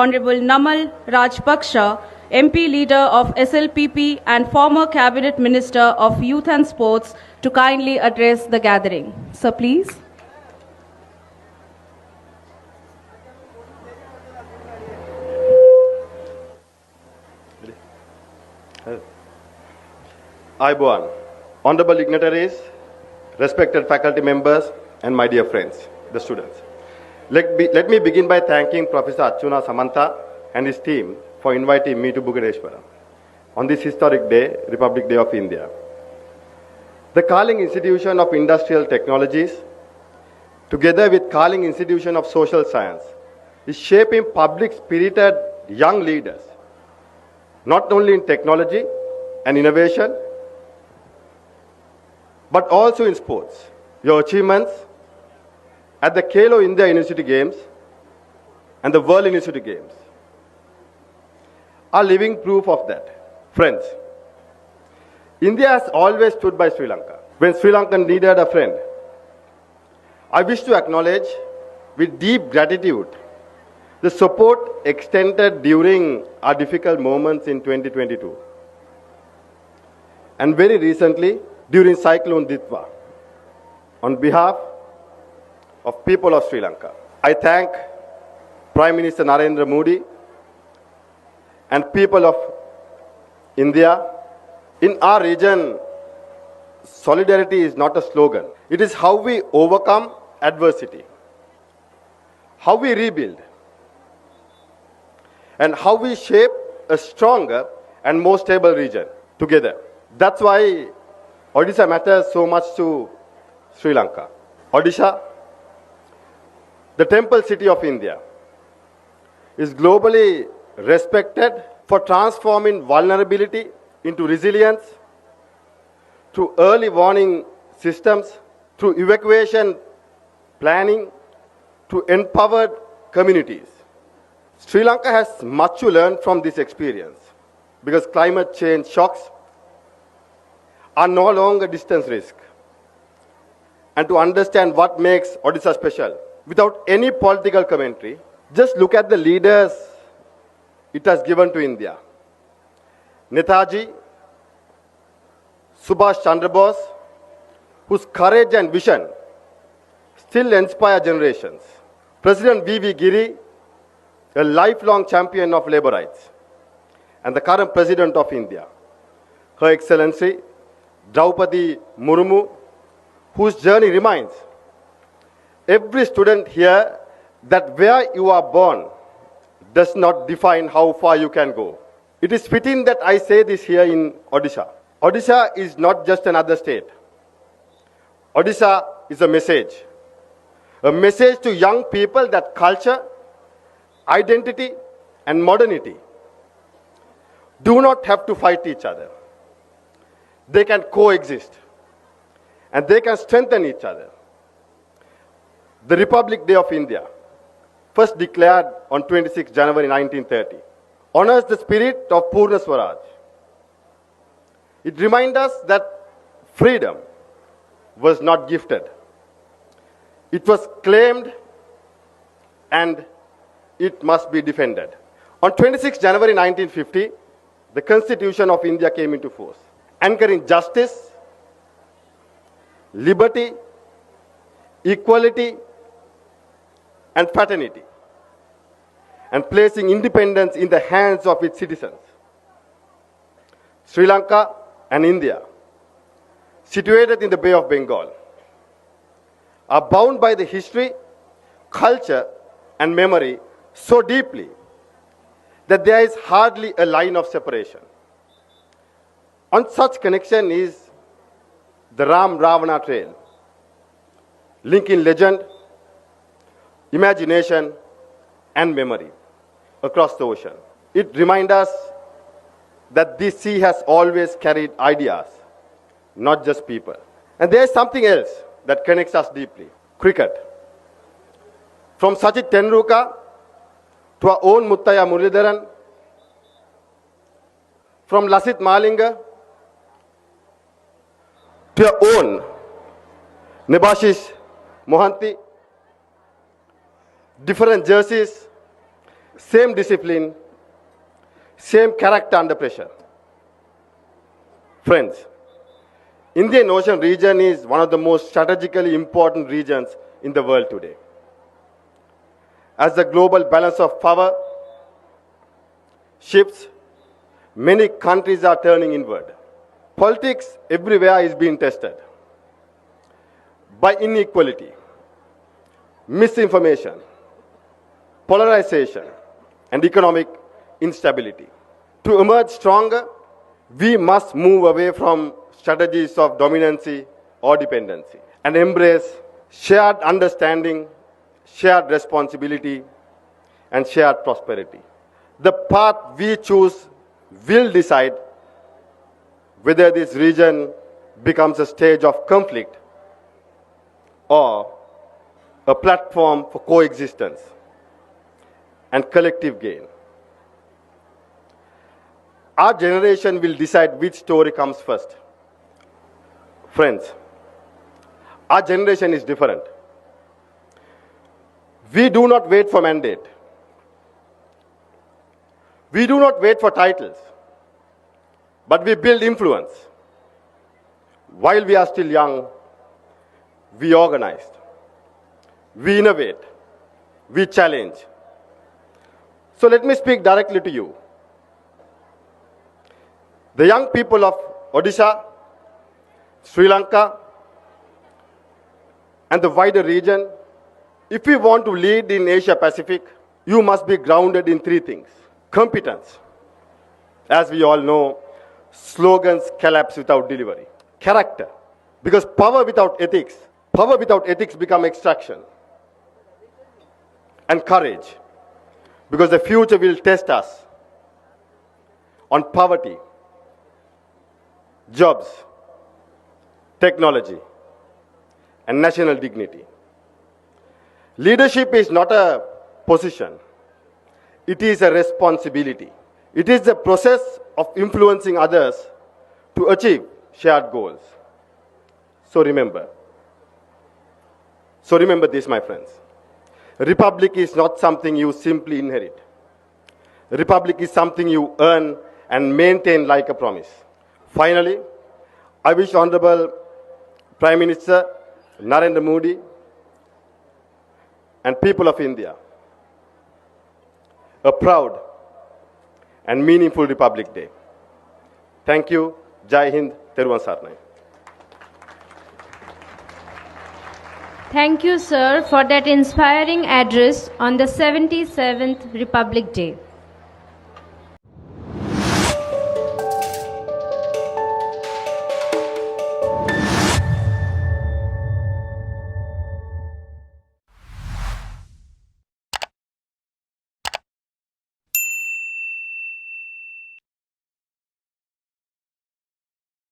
Honorable Namal Rajpaksha, MP Leader of SLPP and former Cabinet Minister of Youth and Sports, to kindly address the gathering. Sir, please. Ayubowan, honorable dignitaries, respected faculty members, and my dear friends, the students. Let me begin by thanking Professor Achuna Samantha and his team for inviting me to Bhubaneswara on this historic day, Republic Day of India. The Carling Institution of Industrial Technologies, together with Carling Institution of Social Science, is shaping public-spirited young leaders, not only in technology and innovation, but also in sports. Your achievements at the Khelo India University Games and the World University Games are living proof of that. Friends, India has always stood by Sri Lanka. When Sri Lanka needed a friend, I wish to acknowledge with deep gratitude the support extended during our difficult moments in 2022. And very recently, during Cyclone Ditwa, on behalf of people of Sri Lanka, I thank Prime Minister Narendra Modi and people of India. In our region, solidarity is not a slogan. It is how we overcome adversity, how we rebuild, and how we shape a stronger and more stable region together. That's why Odisha matters so much to Sri Lanka. Odisha, the temple city of India, is globally respected for transforming vulnerability into resilience through early warning systems, through evacuation planning, through empowered communities. Sri Lanka has much to learn from this experience because climate change shocks are no longer distance risk. And to understand what makes Odisha special, without any political commentary, just look at the leaders it has given to India. Netaji, Subhash Chandra Bose, whose courage and vision still inspire generations. President V.V. Giri, a lifelong champion of labor rights, and the current President of India, Her Excellency Draupadi Murmu, whose journey reminds every student here that where you are born does not define how far you can go. It is fitting that I say this here in Odisha. Odisha is not just another state. Odisha is a message to young people that culture, identity, and modernity do not have to fight each other. They can coexist and they can strengthen each other. The Republic Day of India, first declared on 26 January 1930, honors the spirit of Purna Swaraj. It reminds us that freedom was not gifted. It was claimed and it must be defended. On 26 January 1950, the Constitution of India came into force, anchoring justice, liberty, equality, and fraternity, and placing independence in the hands of its citizens. Sri Lanka and India, situated in the Bay of Bengal, are bound by the history, culture, and memory so deeply that there is hardly a line of separation. On such connection is the Ram Ravana Trail, linking legend, imagination, and memory across the ocean. It reminds us that this sea has always carried ideas, not just people. And there is something else that connects us deeply: cricket. From Sachin Tendulkar to our own Muttaya Muralidharan, from Lasit Malinga to your own Nebashish Mohanty, different jerseys, same discipline, same character under pressure. Friends, Indian Ocean region is one of the most strategically important regions in the world today. As the global balance of power shifts, many countries are turning inward. Politics everywhere is being tested by inequality, misinformation, polarization, and economic instability. To emerge stronger, we must move away from strategies of dominancy or dependency and embrace shared understanding, shared responsibility, and shared prosperity. The path we choose will decide whether this region becomes a stage of conflict or a platform for coexistence and collective gain. Our generation will decide which story comes first. Friends, our generation is different. We do not wait for mandate. We do not wait for titles, but we build influence. While we are still young, we organize, we innovate, we challenge. So let me speak directly to you. The young people of Odisha, Sri Lanka, and the wider region, if we want to lead in Asia Pacific, you must be grounded in three things. Competence. As we all know, slogans collapse without delivery. Character. Because power without ethics become extraction. And courage. Because the future will test us on poverty, jobs, technology, and national dignity. Leadership is not a position. It is a responsibility. It is the process of influencing others to achieve shared goals. So remember this, my friends. Republic is not something you simply inherit. Republic is something you earn and maintain like a promise. Finally, I wish Honorable Prime Minister Narendra Modi and people of India a proud and meaningful Republic Day. Thank you. Jai Hind. Teruvan Sarnai. Thank you, sir, for that inspiring address on the 77th Republic Day.